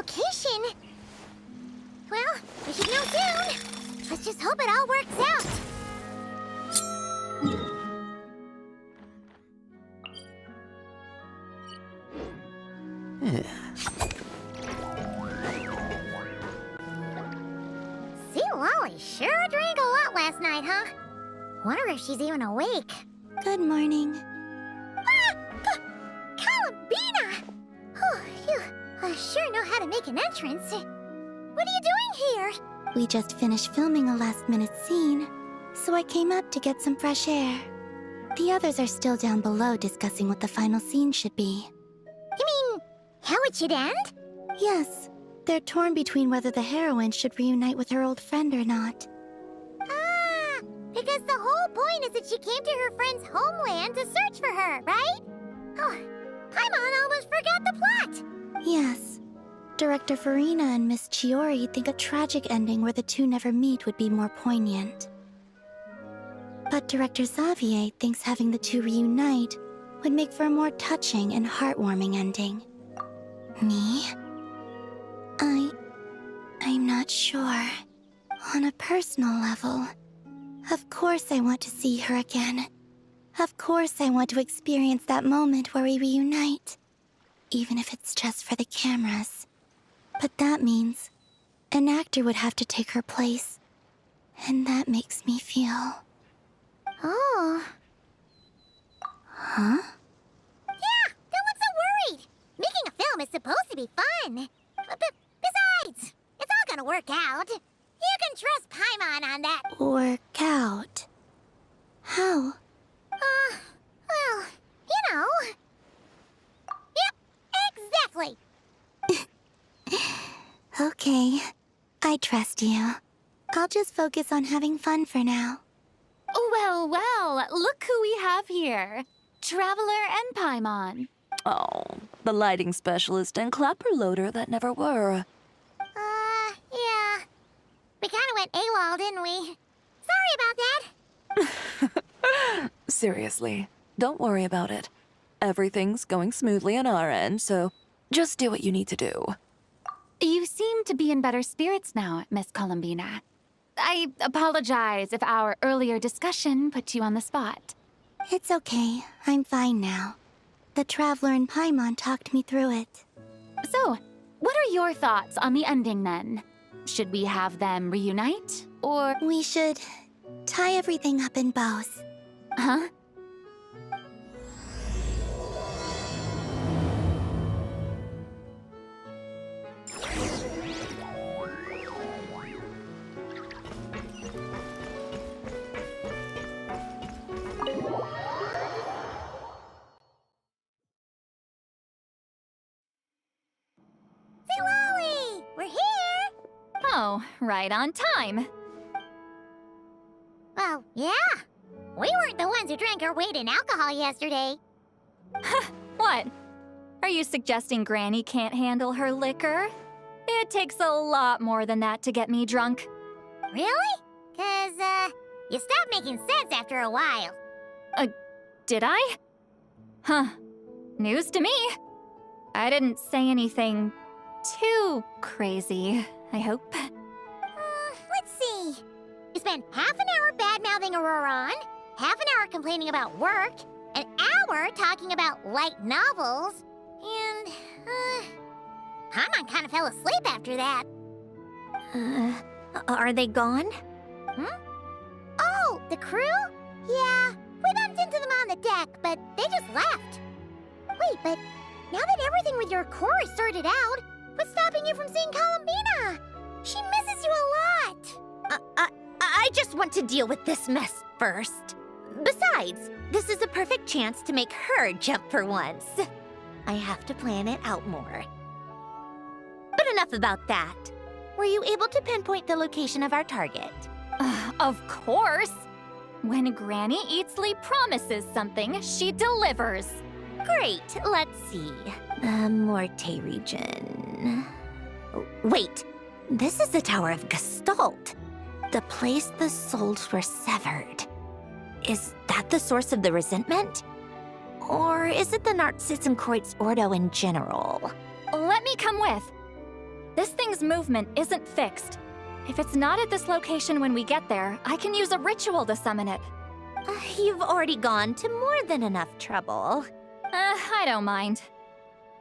vacation. Well, we should know soon. Let's just hope it all works out. See, Lolly sure drank a lot last night, huh? Wonder if she's even awake. Good morning. Ah! Columbina! Oh, you sure know how to make an entrance. What are you doing here? We just finished filming a last-minute scene, so I came up to get some fresh air. The others are still down below discussing what the final scene should be. You mean, how it should end? Yes, they're torn between whether the heroine should reunite with her old friend or not. Ah, because the whole point is that she came to her friend's homeland to search for her, right? Oh, Paimon almost forgot the plot. Yes. Director Farina and Miss Chiori think a tragic ending where the two never meet would be more poignant. But Director Xavier thinks having the two reunite would make for a more touching and heartwarming ending. Me? I'm not sure. On a personal level, of course I want to see her again. Of course I want to experience that moment where we reunite. Even if it's just for the cameras. But that means an actor would have to take her place. And that makes me feel... Oh. Huh? Yeah, don't look so worried. Making a film is supposed to be fun. But besides, it's all gonna work out. You can trust Paimon on that. Work out? How? Well, you know. Yep, exactly. Okay, I trust you. I'll just focus on having fun for now. Well, look who we have here. Traveler and Paimon. Oh, the lighting specialist and clapper loader that never were. Yeah. We kinda went AWOL, didn't we? Sorry about that. Seriously, don't worry about it. Everything's going smoothly on our end, so just do what you need to do. You seem to be in better spirits now, Miss Columbina. I apologize if our earlier discussion put you on the spot. It's okay. I'm fine now. The Traveler and Paimon talked me through it. So, what are your thoughts on the ending then? Should we have them reunite, or... We should tie everything up in bows. Huh? Say, Lolly, we're here. Oh, right on time. Well, yeah. We weren't the ones who drank our weight in alcohol yesterday. What? Are you suggesting Granny can't handle her liquor? It takes a lot more than that to get me drunk. Really? 'Cause, you stopped making sense after a while. Did I? Huh. News to me. I didn't say anything too crazy, I hope. Let's see. You spent half an hour bad-mouthing Auroron, half an hour complaining about work, an hour talking about light novels, and, Paimon kind of fell asleep after that. Are they gone? Oh, the crew? Yeah, we bumped into them on the deck, but they just left. Wait, but now that everything with your core is sorted out, what's stopping you from seeing Columbina? She misses you a lot. I just want to deal with this mess first. Besides, this is a perfect chance to make her jump for once. I have to plan it out more. But enough about that. Were you able to pinpoint the location of our target? Of course! When Granny Eatsley promises something, she delivers. Great, let's see. The Morte region. Wait, this is the Tower of Gestalt. The place the souls were severed. Is that the source of the resentment? Or is it the Narcissenkreutzordo in general? Let me come with. This thing's movement isn't fixed. If it's not at this location when we get there, I can use a ritual to summon it. You've already gone to more than enough trouble. I don't mind.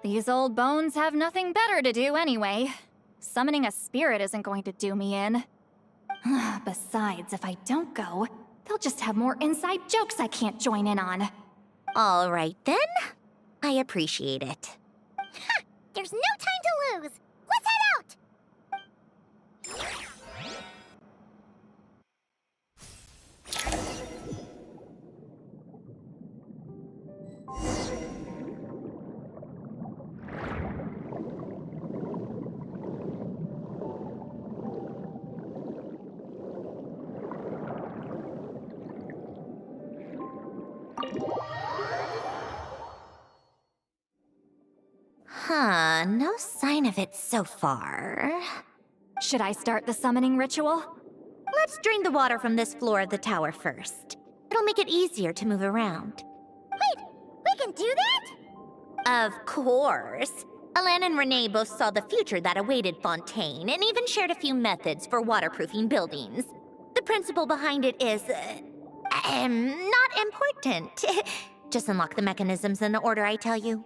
These old bones have nothing better to do anyway. Summoning a spirit isn't going to do me in. Besides, if I don't go, they'll just have more inside jokes I can't join in on. All right, then. I appreciate it. Ha! There's no time to lose! Let's head out! No sign of it so far. Should I start the summoning ritual? Let's drain the water from this floor of the tower first. It'll make it easier to move around. Wait, we can do that? Of course. Alan and Renee both saw the future that awaited Fontaine and even shared a few methods for waterproofing buildings. The principle behind it is, not important. Just unlock the mechanisms in the order I tell you.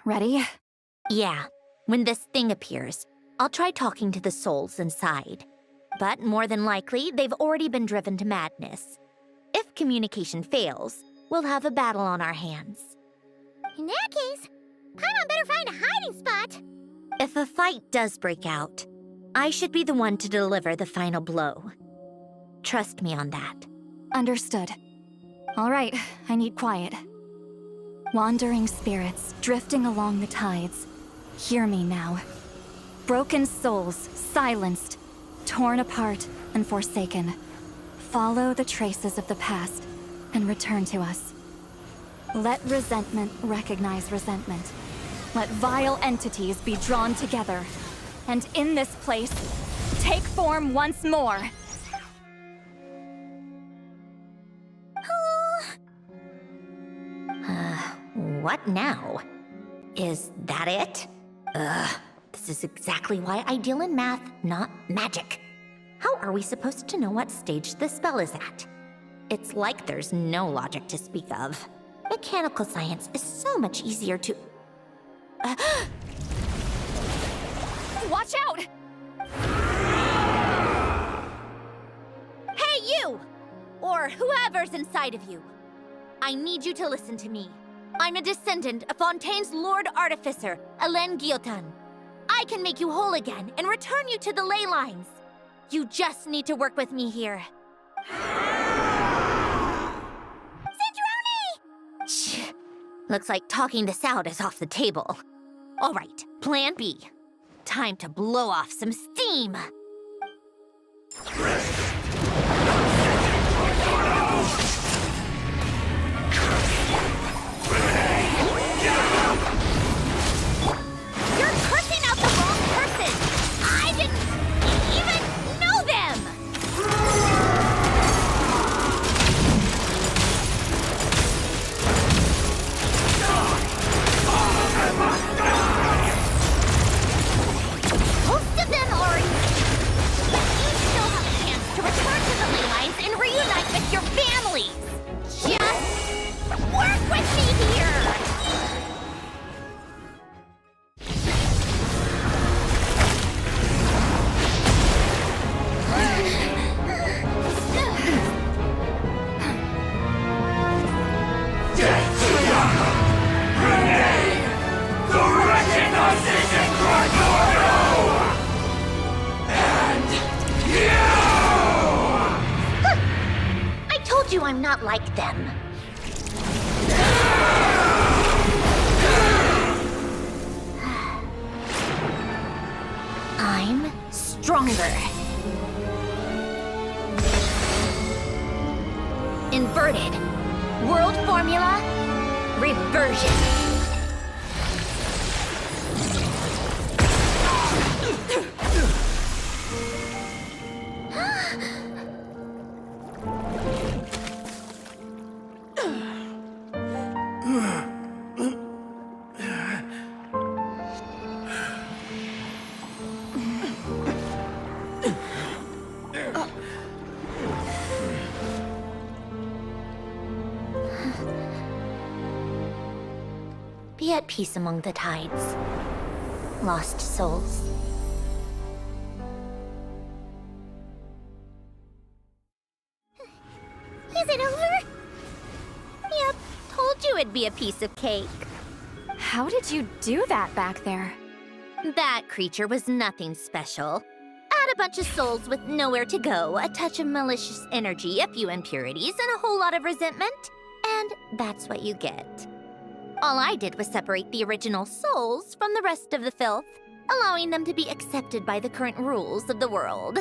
Ready? Yeah, when this thing appears, I'll try talking to the souls inside. But more than likely, they've already been driven to madness. If communication fails, we'll have a battle on our hands. In that case, Paimon better find a hiding spot. If a fight does break out, I should be the one to deliver the final blow. Trust me on that. Understood. All right, I need quiet. Wandering spirits, drifting along the tides. Hear me now. Broken souls, silenced, torn apart, and forsaken. Follow the traces of the past, and return to us. Let resentment recognize resentment. Let vile entities be drawn together. And in this place, take form once more. What now? Is that it? This is exactly why I deal in math, not magic. How are we supposed to know what stage the spell is at? It's like there's no logic to speak of. Mechanical science is so much easier to... Watch out! Hey, you! Or whoever's inside of you. I need you to listen to me. I'm a descendant of Fontaine's Lord Artificer, Alain Guillotin. I can make you whole again and return you to the ley lines. You just need to work with me here. Centrone! Shh. Looks like talking this out is off the table. All right, plan B. Time to blow off some steam. You're cursing out the wrong person! I didn't even know them! I'm not like them. I'm stronger. Inverted. World formula. Reversion. Be at peace among the tides, lost souls. Is it over? Yep, told you it'd be a piece of cake. How did you do that back there? That creature was nothing special. Add a bunch of souls with nowhere to go, a touch of malicious energy, a few impurities, and a whole lot of resentment, and that's what you get. All I did was separate the original souls from the rest of the filth, allowing them to be accepted by the current rules of the world.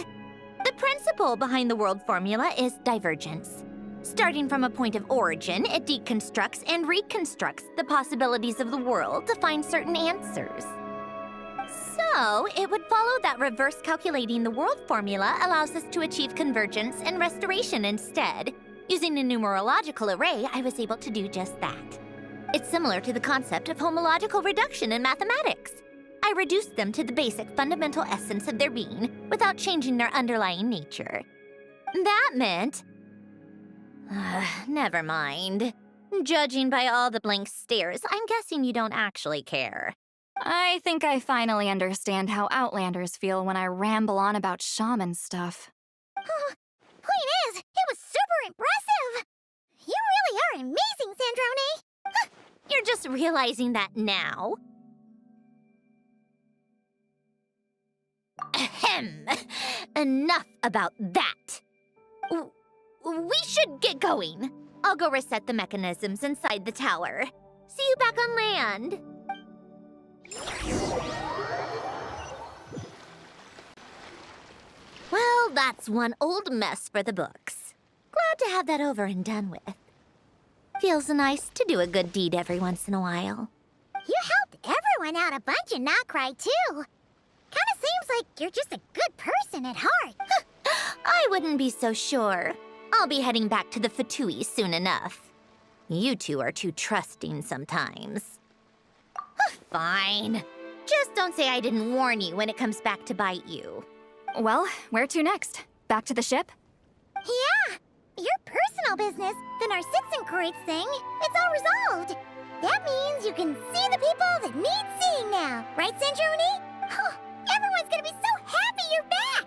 The principle behind the world formula is divergence. Starting from a point of origin, it deconstructs and reconstructs the possibilities of the world to find certain answers. So, it would follow that reverse calculating the world formula allows us to achieve convergence and restoration instead. Using a numerological array, I was able to do just that. It's similar to the concept of homological reduction in mathematics. I reduced them to the basic fundamental essence of their being without changing their underlying nature. That meant... never mind. Judging by all the blank stares, I'm guessing you don't actually care. I think I finally understand how Outlanders feel when I ramble on about shaman stuff. Point is, it was super impressive! You really are amazing, Sandrone! You're just realizing that now. Ahem. Enough about that. We should get going. I'll go reset the mechanisms inside the tower. See you back on land. Well, that's one old mess for the books. Glad to have that over and done with. Feels nice to do a good deed every once in a while. You helped everyone out a bunch and not cry, too. Kinda seems like you're just a good person at heart. I wouldn't be so sure. I'll be heading back to the Fatui soon enough. You two are too trusting sometimes. Fine. Just don't say I didn't warn you when it comes back to bite you. Well, where to next? Back to the ship? Yeah, your personal business, the Narcitsan Croix thing, it's all resolved. That means you can see the people that need seeing now, right, Sandrone? Everyone's gonna be so happy you're back!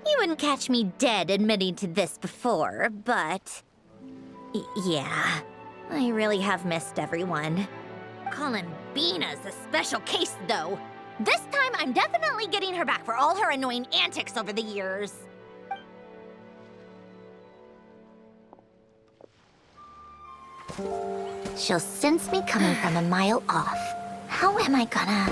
You wouldn't catch me dead admitting to this before, but... yeah, I really have missed everyone. Columbina's a special case, though. This time, I'm definitely getting her back for all her annoying antics over the years. She'll sense me coming from a mile off. How am I gonna...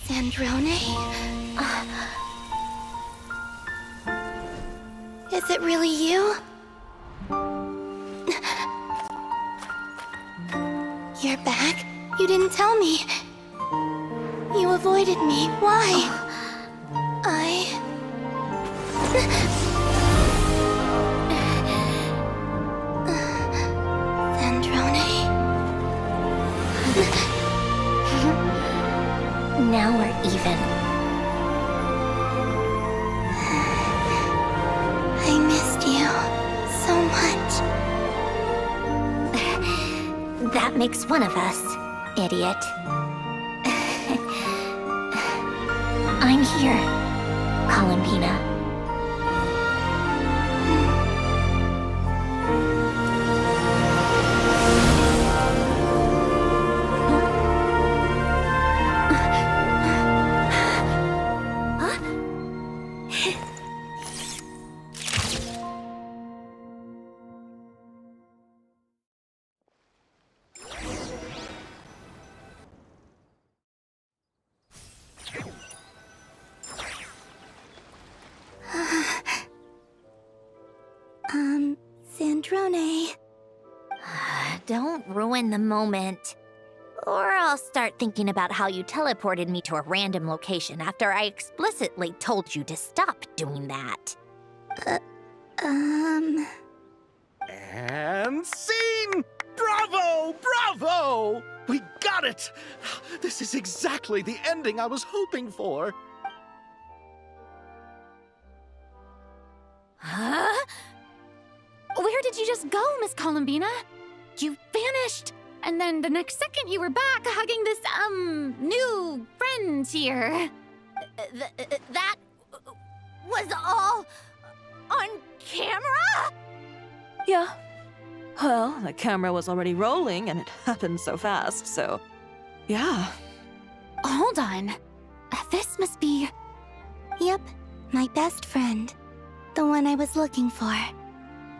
Sandrone? Is it really you? You're back? You didn't tell me. You avoided me. Why? Sandrone? Now we're even. I missed you so much. That makes one of us, idiot. I'm here, Columbina. Sandrone. Don't ruin the moment. Or I'll start thinking about how you teleported me to a random location after I explicitly told you to stop doing that. And scene! Bravo! Bravo! We got it! This is exactly the ending I was hoping for. Huh? Where did you just go, Miss Columbina? You vanished! And then the next second you were back hugging this, new friend here. That was all on camera? Yeah. Well, the camera was already rolling and it happened so fast, so yeah. Hold on. This must be... Yep, my best friend. The one I was looking for.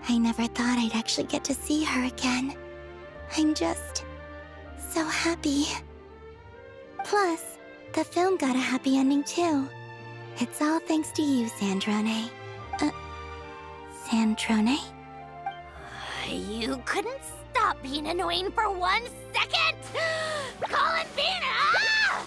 I never thought I'd actually get to see her again. I'm just so happy. Plus, the film got a happy ending too. It's all thanks to you, Sandrone. Sandrone? You couldn't stop being annoying for 1 second? Columbina! Ah!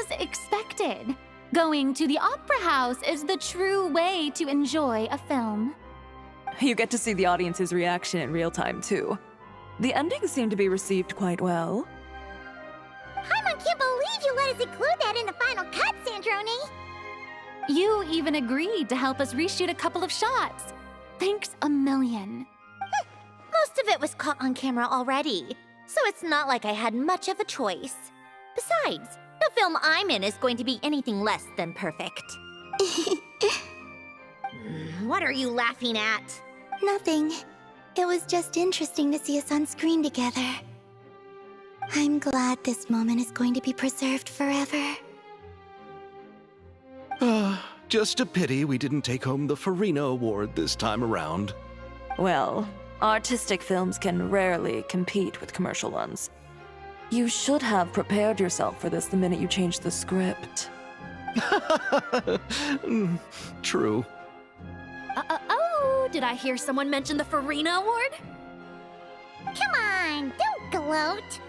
As expected, going to the opera house is the true way to enjoy a film. You get to see the audience's reaction in real time, too. The ending seemed to be received quite well. Paimon can't believe you let us include that in the final cut, Sandrone! You even agreed to help us reshoot a couple of shots. Thanks a million. Most of it was caught on camera already, so it's not like I had much of a choice. Besides, the film I'm in is going to be anything less than perfect. What are you laughing at? Nothing. It was just interesting to see us on screen together. I'm glad this moment is going to be preserved forever. Just a pity we didn't take home the Farina Award this time around. Well, artistic films can rarely compete with commercial ones. You should have prepared yourself for this the minute you changed the script. True. Oh, did I hear someone mention the Farina Award? Come on, don't gloat!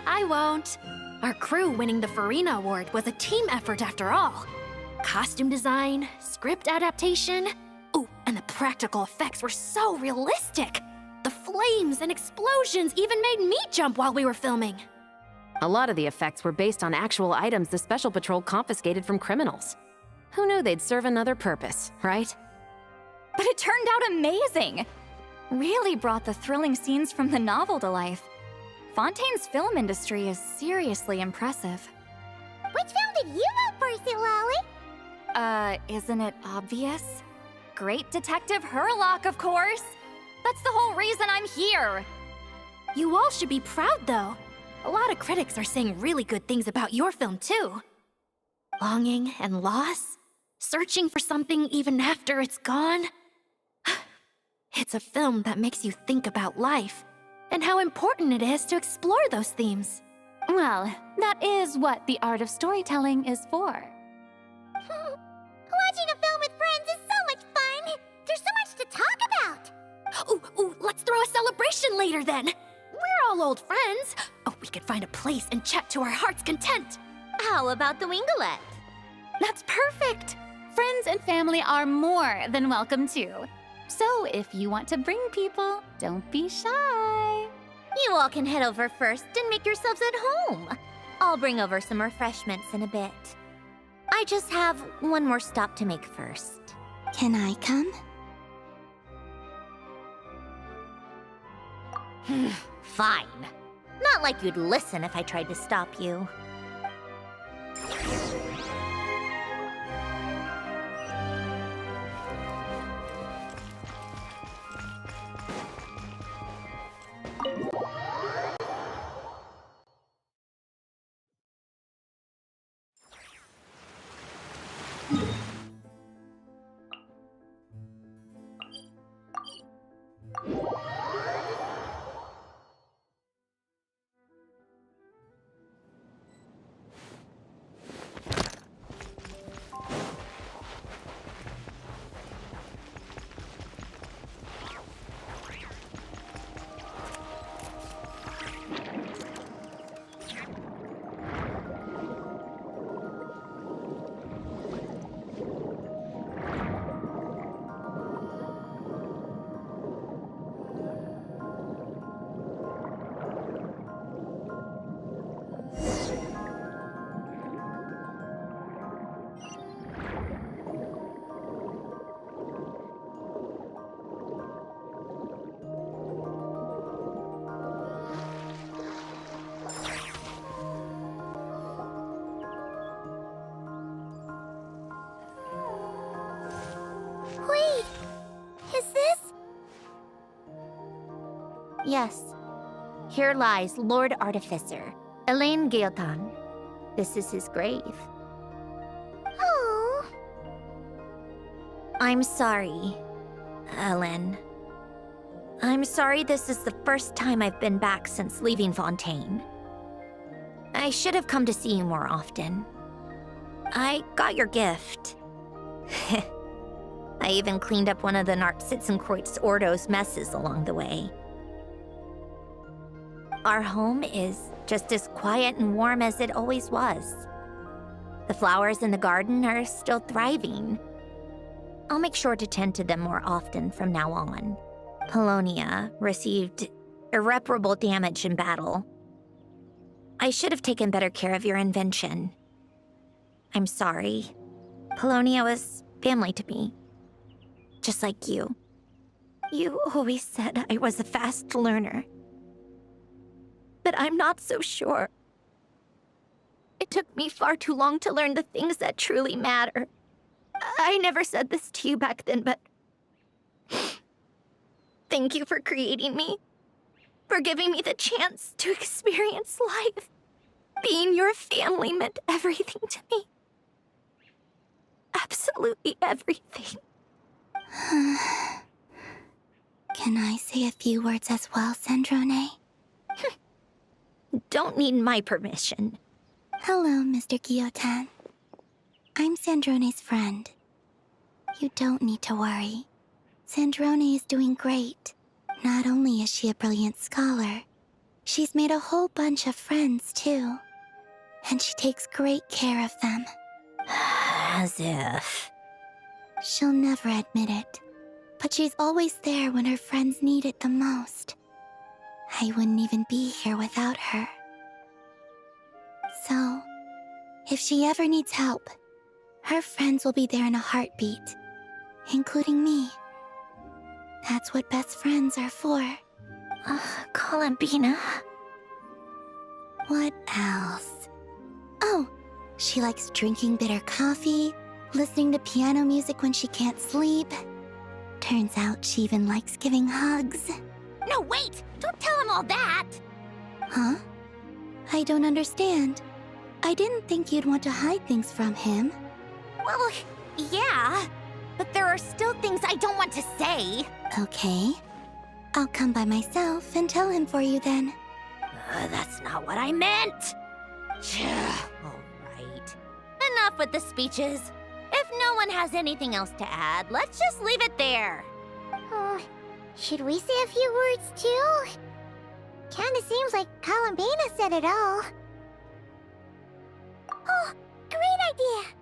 I won't. Our crew winning the Farina Award was a team effort after all. Costume design, script adaptation. Ooh, and the practical effects were so realistic. The flames and explosions even made me jump while we were filming. A lot of the effects were based on actual items the Special Patrol confiscated from criminals. Who knew they'd serve another purpose, right? But it turned out amazing! Really brought the thrilling scenes from the novel to life. Fontaine's film industry is seriously impressive. Which film did you vote for, Silali? Isn't it obvious? Great Detective Hurlock, of course! That's the whole reason I'm here! You all should be proud, though. A lot of critics are saying really good things about your film, too. Longing and loss? Searching for something even after it's gone? It's a film that makes you think about life, and how important it is to explore those themes. Well, that is what the art of storytelling is for. Watching a film with friends is so much fun! There's so much to talk about! Ooh, let's throw a celebration later then! We're all old friends! Oh, we could find a place and chat to our heart's content! How about the Winglet? That's perfect! Friends and family are more than welcome too. So if you want to bring people, don't be shy. You all can head over first and make yourselves at home. I'll bring over some refreshments in a bit. I just have one more stop to make first. Can I come? Fine. Not like you'd listen if I tried to stop you. Wait, is this? Yes. Here lies Lord Artificer, Elaine Gaeltan. This is his grave. Oh, I'm sorry, Ellen. I'm sorry this is the first time I've been back since leaving Fontaine. I should have come to see you more often. I got your gift. I even cleaned up one of the Narcitzenkreuz Ordo's messes along the way. Our home is just as quiet and warm as it always was. The flowers in the garden are still thriving. I'll make sure to tend to them more often from now on. Polonia received irreparable damage in battle. I should have taken better care of your invention. I'm sorry. Polonia was family to me. Just like you. You always said I was a fast learner. But I'm not so sure. It took me far too long to learn the things that truly matter. I never said this to you back then, but thank you for creating me. For giving me the chance to experience life. Being your family meant everything to me. Absolutely everything. Can I say a few words as well, Sandrone? Don't need my permission. Hello, Mr. Guillotin. I'm Sandrone's friend. You don't need to worry. Sandrone is doing great. Not only is she a brilliant scholar, she's made a whole bunch of friends, too. And she takes great care of them. As if. She'll never admit it, but she's always there when her friends need it the most. I wouldn't even be here without her. So, if she ever needs help, her friends will be there in a heartbeat, including me. That's what best friends are for. Columbina. What else? Oh, she likes drinking bitter coffee, listening to piano music when she can't sleep. Turns out she even likes giving hugs. no, wait! Don't tell him all that! Huh? I don't understand. I didn't think you'd want to hide things from him. Well, yeah, but there are still things I don't want to say. Okay. I'll come by myself and tell him for you then. That's not what I meant. All right. Enough with the speeches. If no one has anything else to add, let's just leave it there. Should we say a few words too? Kinda seems like Columbina said it all. Oh, great idea!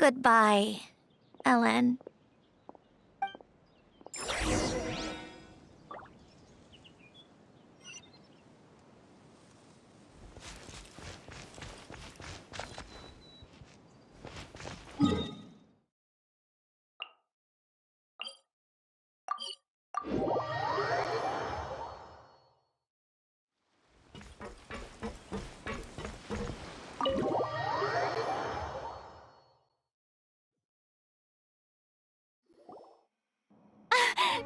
Goodbye, Ellen.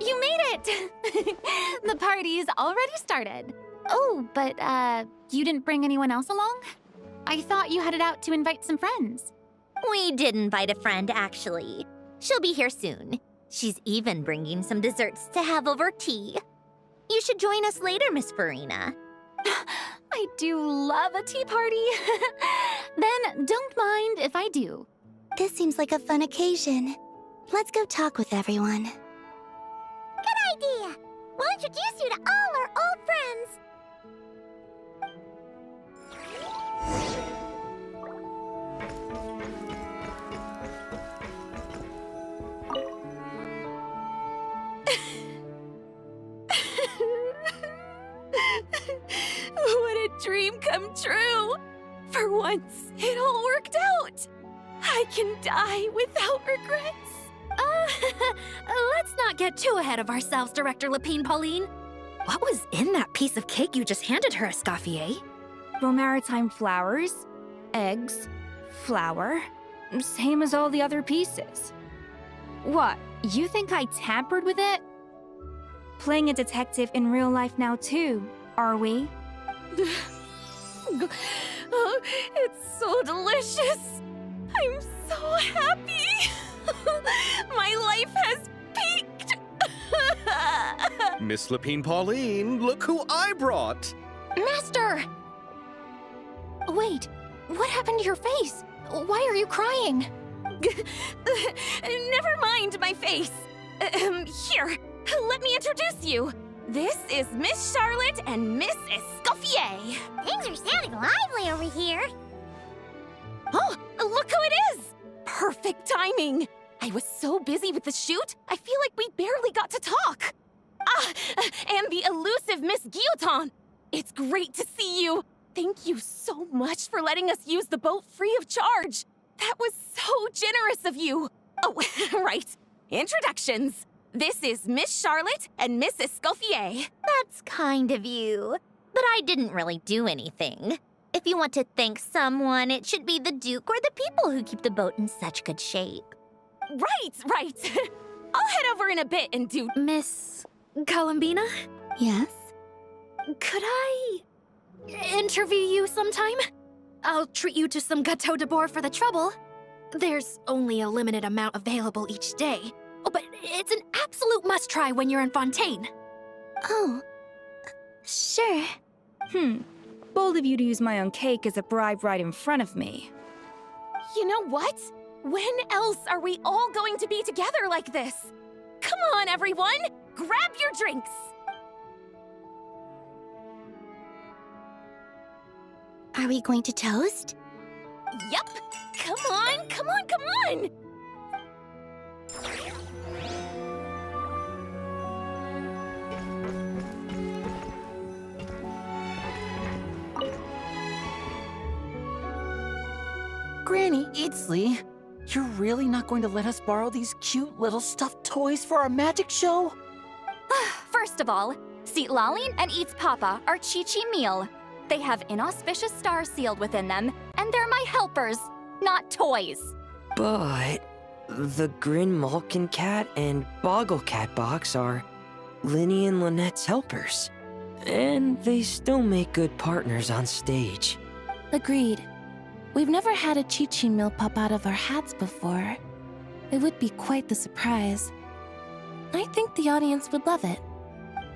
You made it! The party's already started. Oh, but, you didn't bring anyone else along? I thought you headed out to invite some friends. We did invite a friend, actually. She'll be here soon. She's even bringing some desserts to have over tea. You should join us later, Miss Farina. I do love a tea party. Then don't mind if I do. This seems like a fun occasion. Let's go talk with everyone. Good idea! We'll introduce you to all our old friends. What a dream come true! For once, it all worked out! I can die without regrets. Let's not get too ahead of ourselves, Director Lapine Pauline. What was in that piece of cake you just handed her, Escoffier? Maritime flowers, eggs, flour, same as all the other pieces. What, you think I tampered with it? Playing a detective in real life now too, are we? Oh, it's so delicious! I'm so happy! My life has peaked! Miss Lapine Pauline, look who I brought! Master! Wait, what happened to your face? Why are you crying? Never mind my face. Here, let me introduce you. This is Miss Charlotte and Miss Escoffier. Things are sounding lively over here. Oh, look who it is! Perfect timing. I was so busy with the shoot, I feel like we barely got to talk. And the elusive Miss Guillotin. It's great to see you. Thank you so much for letting us use the boat free of charge. That was so generous of you. Oh, right. Introductions. This is Miss Charlotte and Miss Escoffier. That's kind of you. But I didn't really do anything. If you want to thank someone, it should be the Duke or the people who keep the boat in such good shape. Right. I'll head over in a bit and do... Miss Columbina? Yes? Could I interview you sometime? I'll treat you to some gâteau de bord for the trouble. There's only a limited amount available each day. Oh, but it's an absolute must-try when you're in Fontaine. Oh, sure. Bold of you to use my own cake as a bribe right in front of me. You know what? When else are we all going to be together like this? Come on, everyone! Grab your drinks! Are we going to toast? Yep! Come on! Granny Eatsley, you're really not going to let us borrow these cute little stuffed toys for our magic show? First of all, Seat Lalin and Eats Papa are Chi-Chi meal. They have inauspicious stars sealed within them, and they're my helpers, not toys. But the Grin Malkin Cat and Boggle Cat box are Linny and Lynette's helpers. And they still make good partners on stage. Agreed. We've never had a Chi-Chi meal pop out of our hats before. It would be quite the surprise. I think the audience would love it.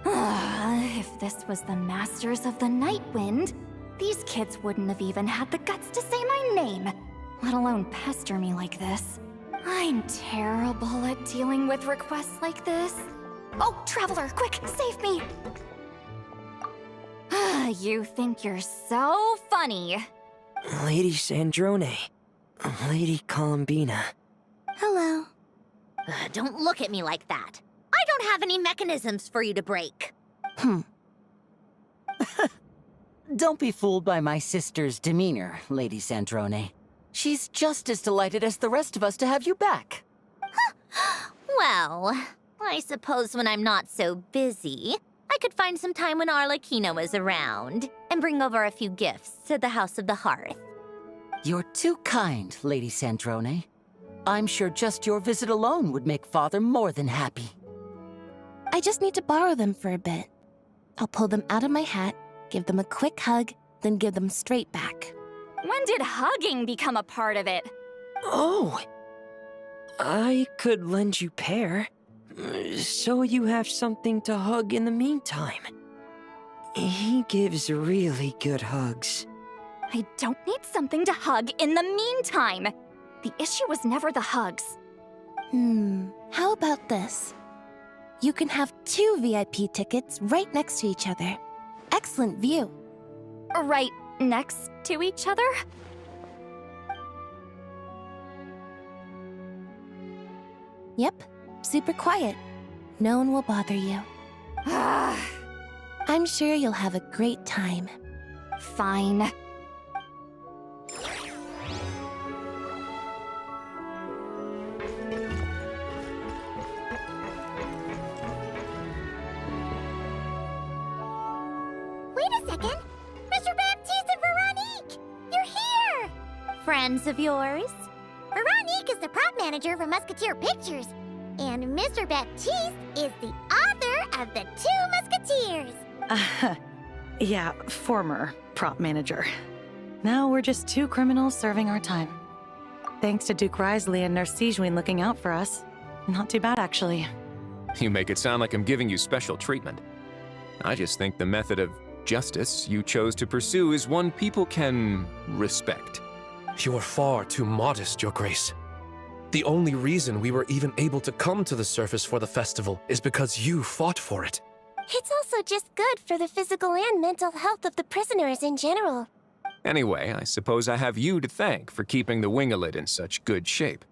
If this was the Masters of the Night Wind, these kids wouldn't have even had the guts to say my name, let alone pester me like this. I'm terrible at dealing with requests like this. Oh, Traveler, quick, save me! You think you're so funny. Lady Sandrone, Lady Columbina. Hello. Don't look at me like that. I don't have any mechanisms for you to break. Don't be fooled by my sister's demeanor, Lady Sandrone. She's just as delighted as the rest of us to have you back. Well, I suppose when I'm not so busy, I could find some time when Arlecchino is around and bring over a few gifts to the House of the Hearth. You're too kind, Lady Sandrone. I'm sure just your visit alone would make Father more than happy. I just need to borrow them for a bit. I'll pull them out of my hat, give them a quick hug, then give them straight back. When did hugging become a part of it? Oh! I could lend you pair, so you have something to hug in the meantime. He gives really good hugs. I don't need something to hug in the meantime. The issue was never the hugs. How about this? You can have 2 VIP tickets right next to each other. Excellent view. Right next to each other? Yep, super quiet. No one will bother you. I'm sure you'll have a great time. Fine. Wait a second! Mr. Baptiste and Veronique! You're here! Friends of yours? Veronique is the prop manager for Musketeer Pictures, and Mr. Baptiste is the author of The Two Musketeers. Yeah, former prop manager. Now we're just 2 criminals serving our time. Thanks to Duke Risley and Nurse Sigewin looking out for us. Not too bad, actually. You make it sound like I'm giving you special treatment. I just think the method of justice you chose to pursue is one people can respect. You are far too modest, Your Grace. The only reason we were even able to come to the surface for the festival is because you fought for it. It's also just good for the physical and mental health of the prisoners in general. Anyway, I suppose I have you to thank for keeping the winglet in such good shape.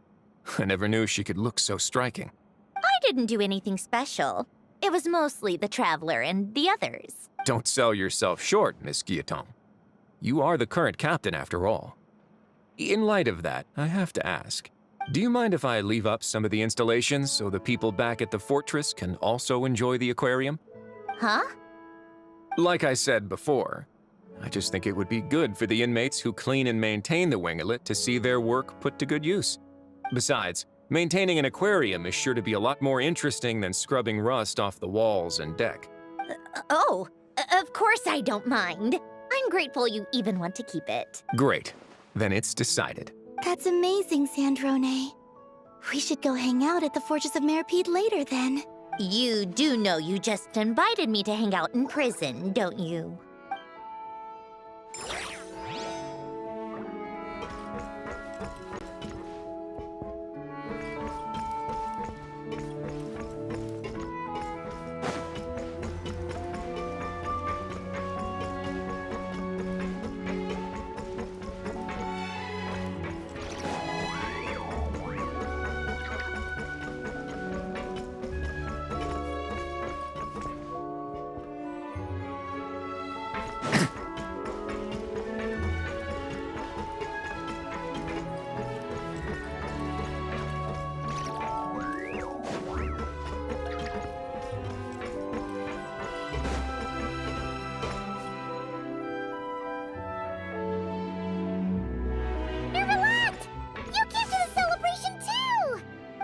I never knew she could look so striking. I didn't do anything special. It was mostly the Traveler and the others. Don't sell yourself short, Miss Guillotin. You are the current captain, after all. In light of that, I have to ask, do you mind if I leave up some of the installations so the people back at the fortress can also enjoy the aquarium? Huh? Like I said before, I just think it would be good for the inmates who clean and maintain the winglet to see their work put to good use. Besides, maintaining an aquarium is sure to be a lot more interesting than scrubbing rust off the walls and deck. Of course I don't mind. I'm grateful you even want to keep it. Great. Then it's decided. That's amazing, Sandrone. We should go hang out at the Fortress of Meripede later, then. You do know you just invited me to hang out in prison, don't you?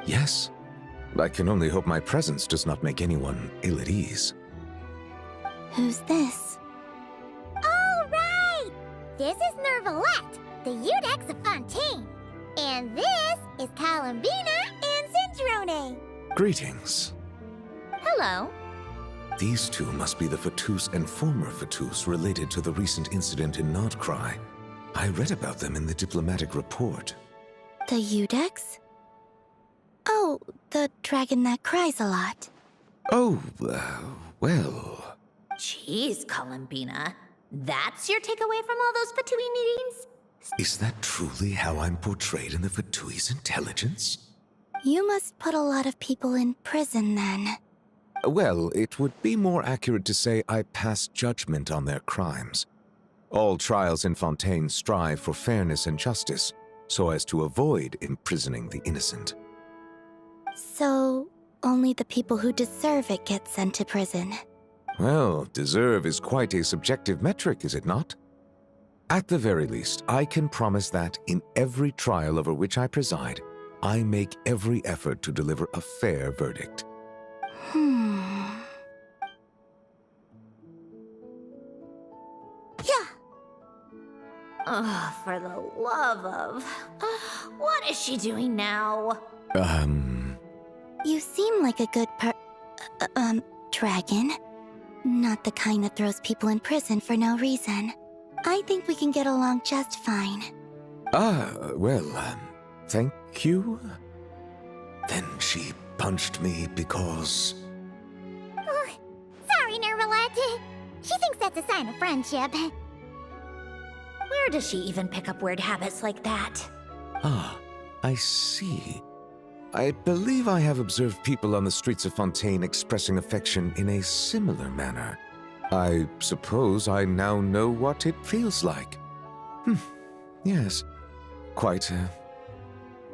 Yes. I can only hope my presence does not make anyone ill at ease. Who's this? All right! This is Nervalette, the Eudex of Fontaine. And this is Columbina and Sandrone. Greetings. Hello. These 2 must be the Fatous and former Fatous related to the recent incident in Nodcry. I read about them in the diplomatic report. The Eudex? Oh, the dragon that cries a lot. Oh, well... Jeez, Columbina. That's your takeaway from all those Fatui meetings? Is that truly how I'm portrayed in the Fatui's intelligence? You must put a lot of people in prison then. Well, it would be more accurate to say I pass judgment on their crimes. All trials in Fontaine strive for fairness and justice, so as to avoid imprisoning the innocent. So, only the people who deserve it get sent to prison. Well, deserve is quite a subjective metric, is it not? At the very least, I can promise that in every trial over which I preside, I make every effort to deliver a fair verdict. Yeah. Oh, for the love of... what is she doing now? You seem like a good dragon. Not the kind that throws people in prison for no reason. I think we can get along just fine. Thank you? Then she punched me because... Oh, sorry, Nervalette. She thinks that's a sign of friendship. Where does she even pick up weird habits like that? Ah, I see. I believe I have observed people on the streets of Fontaine expressing affection in a similar manner. I suppose I now know what it feels like. Yes. Quite,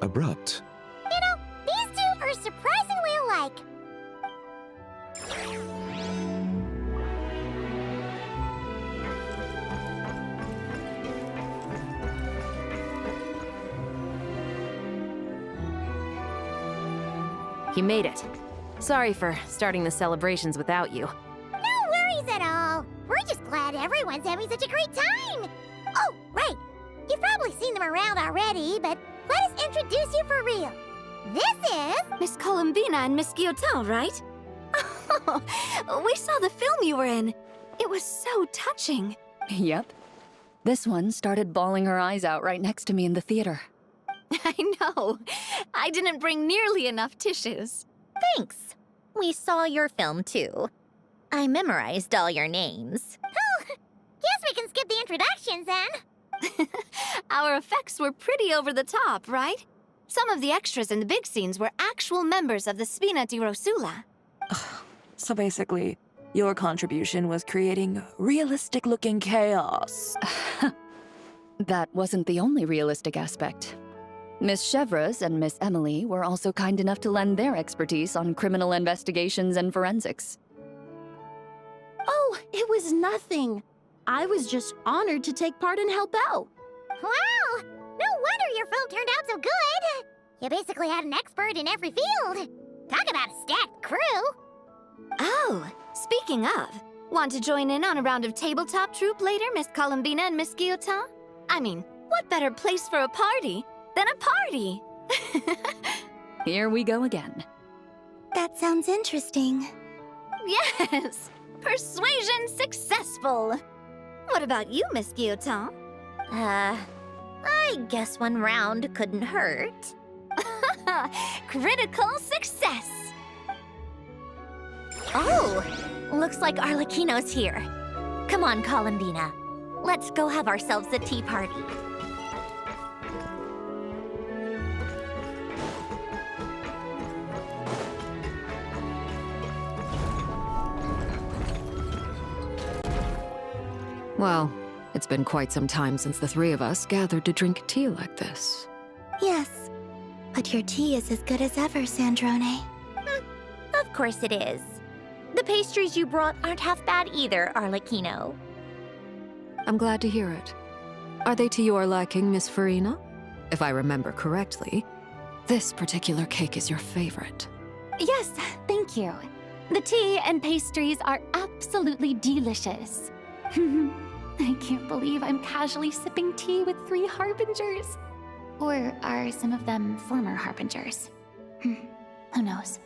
abrupt. You know, these two are surprisingly alike. You made it. Sorry for starting the celebrations without you. No worries at all. We're just glad everyone's having such a great time. Oh, right. You've probably seen them around already, but let us introduce you for real. This is... Miss Columbina and Miss Guillotin, right? Oh, we saw the film you were in. It was so touching. Yep. This one started bawling her eyes out right next to me in the theater. I know. I didn't bring nearly enough tissues. Thanks. We saw your film, too. I memorized all your names. Oh, guess we can skip the introductions then. Our effects were pretty over the top, right? Some of the extras in the big scenes were actual members of the Spina di Rosula. So basically, your contribution was creating realistic-looking chaos. That wasn't the only realistic aspect. Miss Chevreuse and Miss Emily were also kind enough to lend their expertise on criminal investigations and forensics. Oh, it was nothing. I was just honored to take part and help out. Wow! No wonder your film turned out so good. You basically had an expert in every field. Talk about a stacked crew. Oh, speaking of, want to join in on a round of tabletop troupe later, Miss Columbina and Miss Guillotin? I mean, what better place for a party than a party? Here we go again. That sounds interesting. Yes! Persuasion successful! What about you, Miss Guillotin? I guess one round couldn't hurt. Critical success! Oh, looks like Arlecchino's here. Come on, Columbina. Let's go have ourselves a tea party. Well, it's been quite some time since the three of us gathered to drink tea like this. Yes, but your tea is as good as ever, Sandrone. Of course it is. The pastries you brought aren't half bad either, Arlecchino. I'm glad to hear it. Are they to your liking, Miss Farina? If I remember correctly, this particular cake is your favorite. Yes, thank you. The tea and pastries are absolutely delicious. I can't believe I'm casually sipping tea with 3 harbingers. Or are some of them former harbingers? Who knows?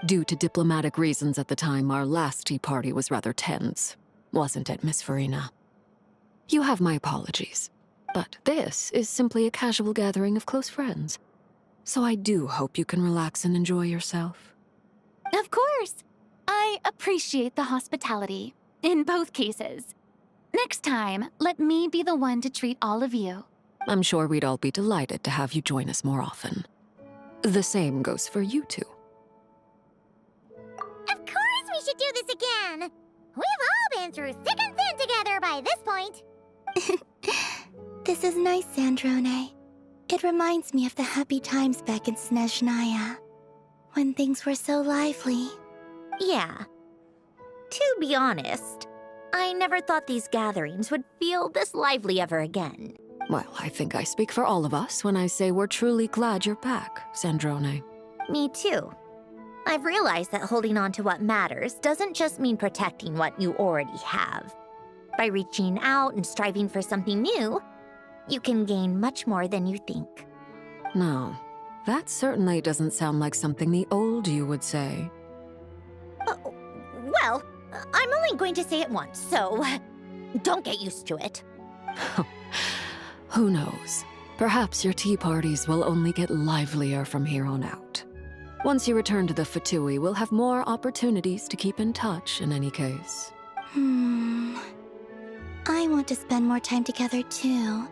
Due to diplomatic reasons at the time, our last tea party was rather tense, wasn't it, Miss Farina? You have my apologies, but this is simply a casual gathering of close friends. So I do hope you can relax and enjoy yourself. Of course! I appreciate the hospitality, in both cases. Next time, let me be the one to treat all of you. I'm sure we'd all be delighted to have you join us more often. The same goes for you two. Of course we should do this again! We've all been through thick and thin together by this point. This is nice, Sandrone. It reminds me of the happy times back in Snezhnaya, when things were so lively. Yeah. To be honest, I never thought these gatherings would feel this lively ever again. Well, I think I speak for all of us when I say we're truly glad you're back, Sandrone. Me too. I've realized that holding on to what matters doesn't just mean protecting what you already have. By reaching out and striving for something new, you can gain much more than you think. No, that certainly doesn't sound like something the old you would say. Well, I'm only going to say it once, so don't get used to it. Who knows? Perhaps your tea parties will only get livelier from here on out. Once you return to the Fatui, we'll have more opportunities to keep in touch in any case. I want to spend more time together too.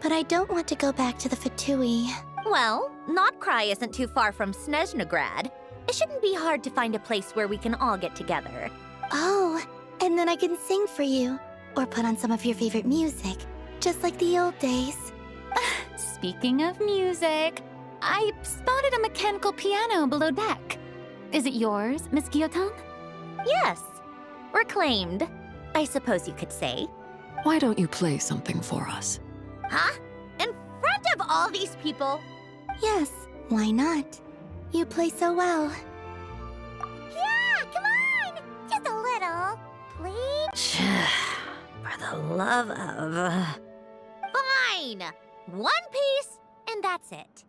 But I don't want to go back to the Fatui. Well, Notcry isn't too far from Snezhnograd. It shouldn't be hard to find a place where we can all get together. Oh, and then I can sing for you. Or put on some of your favorite music. Just like the old days. Speaking of music, I spotted a mechanical piano below deck. Is it yours, Miss Guillotin? Yes. Reclaimed, I suppose you could say. Why don't you play something for us? Huh? In front of all these people? Yes, why not? You play so well. Yeah, come on! Just a little, please? For the love of... Fine! One piece, and that's it.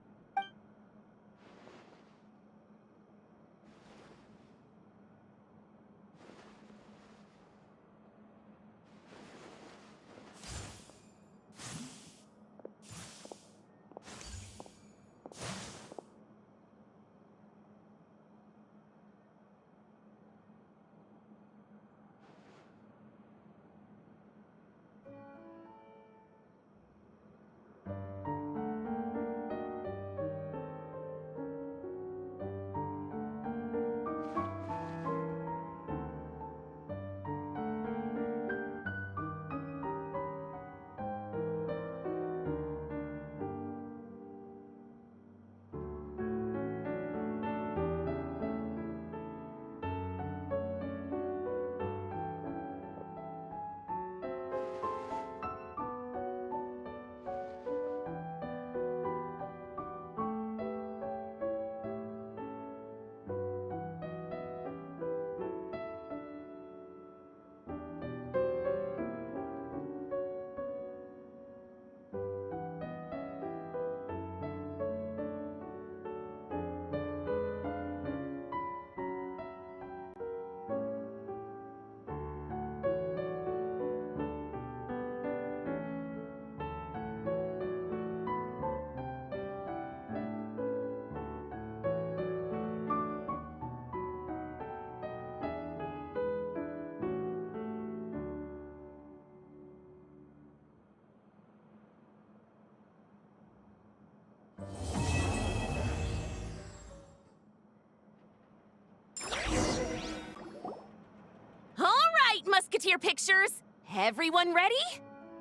Musketeer pictures. Everyone ready?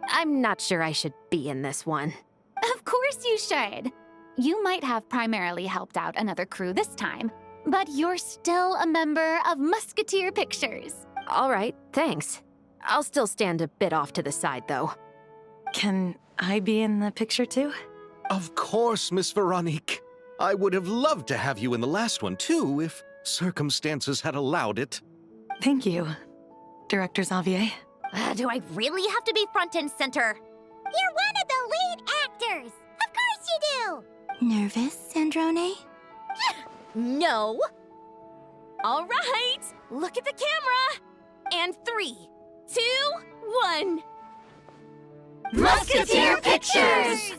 I'm not sure I should be in this one. Of course you should. You might have primarily helped out another crew this time, but you're still a member of Musketeer Pictures. All right, thanks. I'll still stand a bit off to the side, though. Can I be in the picture too? Of course, Miss Veronique. I would have loved to have you in the last one too, if circumstances had allowed it. Thank you, Director Xavier. Do I really have to be front and center? You're one of the lead actors! Of course you do! Nervous, Sandrone? No. All right, look at the camera. And 3, 2, 1. Musketeer Pictures!